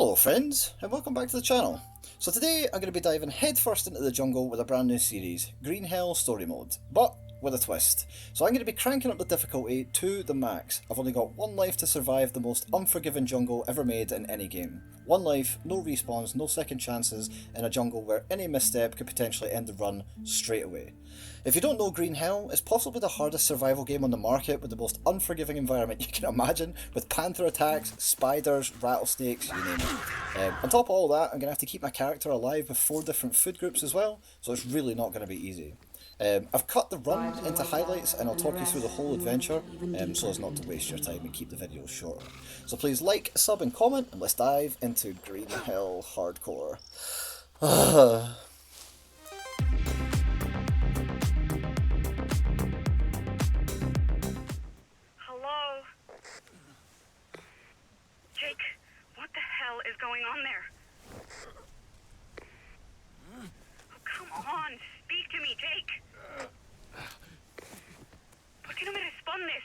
Hello friends, and welcome back to the channel. So today I'm going to be diving headfirst into the jungle with a brand new series, Green Hell Story Mode, but with a twist. So I'm going to be cranking up the difficulty to the max. I've only got one life to survive the most unforgiving jungle ever made in any game. One life, no respawns, no second chances, in a jungle where any misstep could potentially end the run straight away. If you don't know Green Hell, it's possibly the hardest survival game on the market with the most unforgiving environment you can imagine, with panther attacks, spiders, rattlesnakes, you name it. On top of all that, I'm going to have to keep my character alive with 4 different food groups as well, so it's really not going to be easy. I've cut the run into highlights and I'll talk you through the whole adventure so as not to waste your time and keep the videos shorter. So please like, sub and comment and let's dive into Green Hell Hardcore. Hello? Jake, what the hell is going on there? Oh, come on, speak to me, Jake. ¿Por qué no me respondes?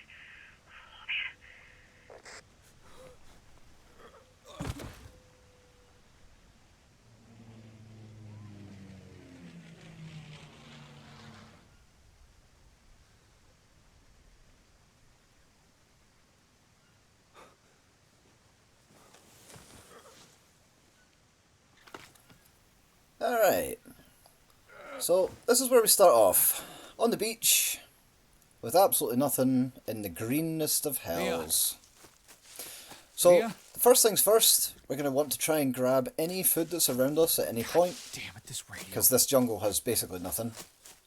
Alright, so this is where we start off. On the beach, with absolutely nothing in the greenest of hells. So, first things first, we're going to want to try and grab any food that's around us at any point. Damn it, this radio. Because this jungle has basically nothing.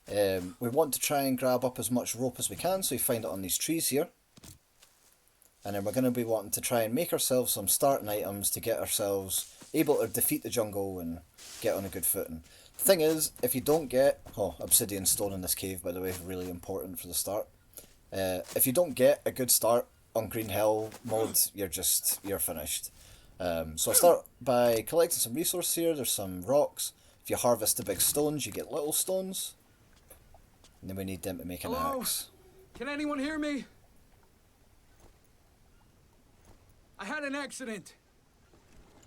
We want to try and grab up as much rope as we can, so we find it on these trees here. And then we're going to be wanting to try and make ourselves some starting items to get ourselves able to defeat the jungle and get on a good footing. The thing is, if you don't get... Oh, obsidian stone in this cave, by the way, really important for the start. If you don't get a good start on Green Hell mode, you're finished. So I start by collecting some resources here. There's some rocks. If you harvest the big stones, you get little stones. And then we need them to make an axe. Can anyone hear me? I had an accident.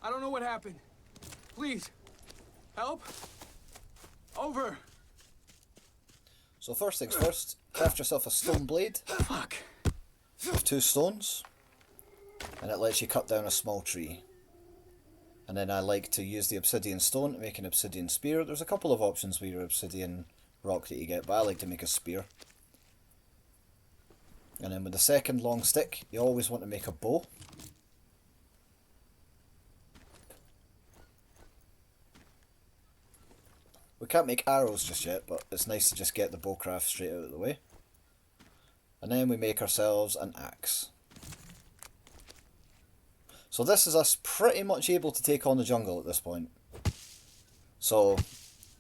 I don't know what happened. Please, help. Over. So first things first, craft yourself a stone blade. Fuck. With 2 stones. And it lets you cut down a small tree. And then I like to use the obsidian stone to make an obsidian spear. There's a couple of options with your obsidian rock that you get, but I like to make a spear. And then with the second long stick, you always want to make a bow. We can't make arrows just yet, but it's nice to just get the bowcraft straight out of the way. And then we make ourselves an axe. So this is us pretty much able to take on the jungle at this point. So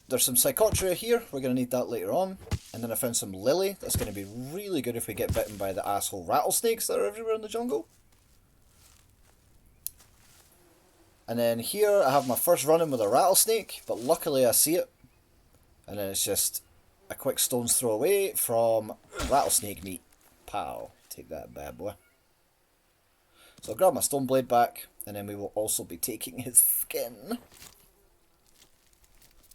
there's some psychotria here, we're going to need that later on. And then I found some lily, that's going to be really good if we get bitten by the asshole rattlesnakes that are everywhere in the jungle. And then here I have my first run in with a rattlesnake, but luckily I see it. And then it's just a quick stone's throw away from rattlesnake meat. Pow. Take that bad boy. So I'll grab my stone blade back, and then we will also be taking his skin.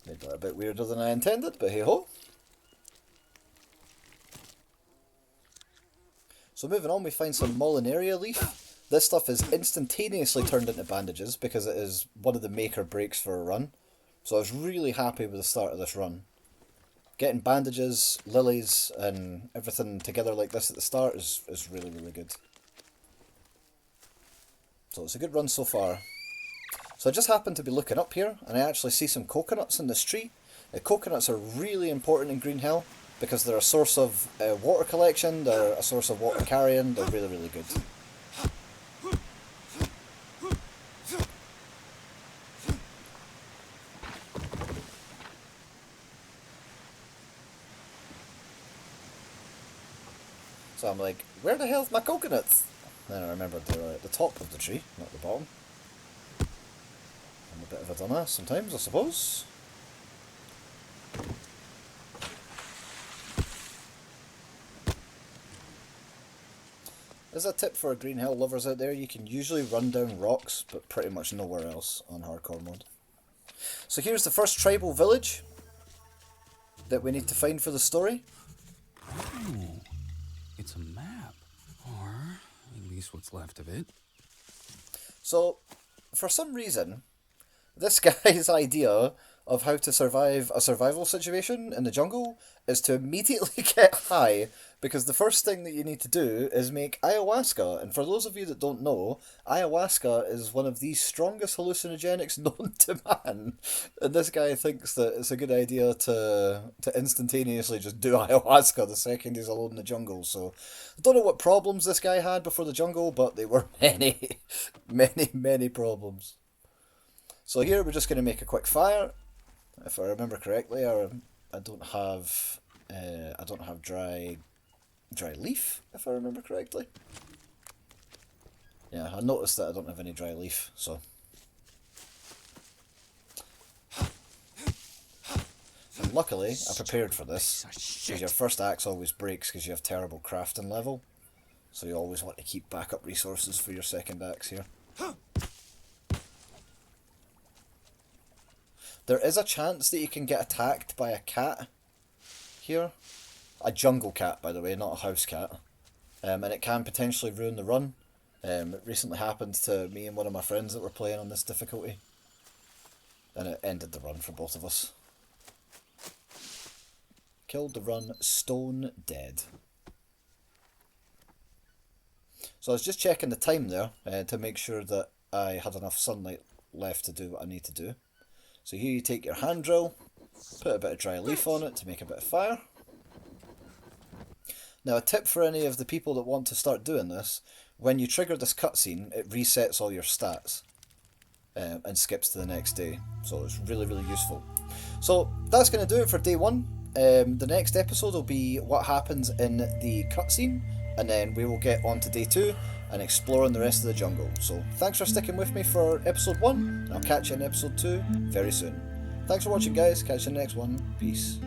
Made that a bit weirder than I intended, but hey ho. So moving on, we find some Molinaria leaf. This stuff is instantaneously turned into bandages because it is one of the make or breaks for a run. So I was really happy with the start of this run. Getting bandages, lilies, and everything together like this at the start is really, really good. So it's a good run so far. So I just happened to be looking up here, and I actually see some coconuts in this tree. Coconuts are really important in Green Hell, because they're a source of water collection, they're a source of water carrying, they're really, really good. So I'm like, where the hell's my coconuts? Then I remembered they were at the top of the tree, not the bottom. I'm a bit of a dumbass sometimes, I suppose. As a tip for Green Hill lovers out there, you can usually run down rocks, but pretty much nowhere else on hardcore mode. So here's the first tribal village that we need to find for the story. Oh, it's a map. Or at least what's left of it. So, for some reason, this guy's idea of how to survive a survival situation in the jungle is to immediately get high, because the first thing that you need to do is make ayahuasca. And for those of you that don't know, ayahuasca is one of the strongest hallucinogenics known to man. And this guy thinks that it's a good idea to instantaneously just do ayahuasca the second he's alone in the jungle. So I don't know what problems this guy had before the jungle, but they were many, many problems. So here we're just going to make a quick fire. If I remember correctly, I don't have dry leaf, if I remember correctly. Yeah, I noticed that I don't have any dry leaf, so. And luckily, I prepared for this, because your first axe always breaks because you have terrible crafting level. So you always want to keep backup resources for your second axe here. There is a chance that you can get attacked by a cat here. A jungle cat, by the way, not a house cat. And it can potentially ruin the run. It recently happened to me and one of my friends that were playing on this difficulty. And it ended the run for both of us. Killed the run, stone dead. So I was just checking the time there to make sure that I had enough sunlight left to do what I need to do. So here you take your hand drill, put a bit of dry leaf on it to make a bit of fire. Now a tip for any of the people that want to start doing this, when you trigger this cutscene, it resets all your stats and skips to the next day. So it's really useful. So that's going to do it for day one. The next episode will be what happens in the cutscene, and then we will get on to day two and exploring the rest of the jungle. So thanks for sticking with me for episode 1, and I'll catch you in episode 2 very soon. Thanks for watching guys, catch you in the next one, peace.